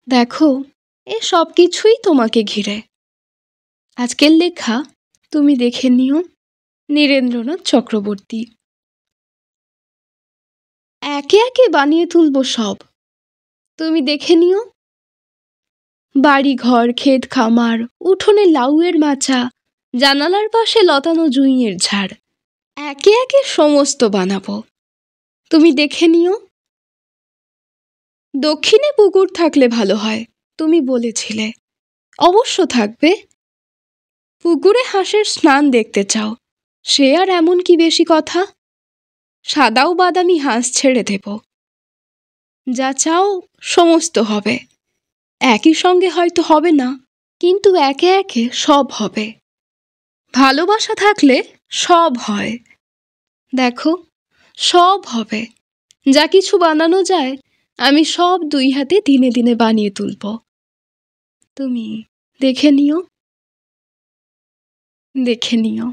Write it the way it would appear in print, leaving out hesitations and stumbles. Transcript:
দেখো, এ সব কিছুই তোমাকে ঘিরে। আজকের লেখা তুমি দেখে নিও, নীরেন্দ্রনাথ চক্রবর্তী। একে একে বানিয়ে তুলবো সব, তুমি দেখে নিও। বাড়ি ঘর, ক্ষেত খামার, উঠোনে লাউয়ের মাচা, জানালার পাশে লতানো জুঁইয়ের ঝাড়, একে একে সমস্ত বানাবো, তুমি দেখে নিও। দক্ষিণে পুকুর থাকলে ভালো হয়, তুমি বলেছিলে। অবশ্য থাকবে। পুকুরে হাঁসের স্নান দেখতে চাও, সে আর এমন কি বেশি কথা। সাদাও বাদামি হাঁস ছেড়ে দেব, যা চাও সমস্ত হবে। একই সঙ্গে হয়তো হবে না, কিন্তু একে একে সব হবে। ভালোবাসা থাকলে সব হয়। দেখো, সব হবে। যা কিছু বানানো যায় আমি সব দুই হাতে দিনে দিনে বানিয়ে তুলব, তুমি দেখে নিও, দেখে নিও।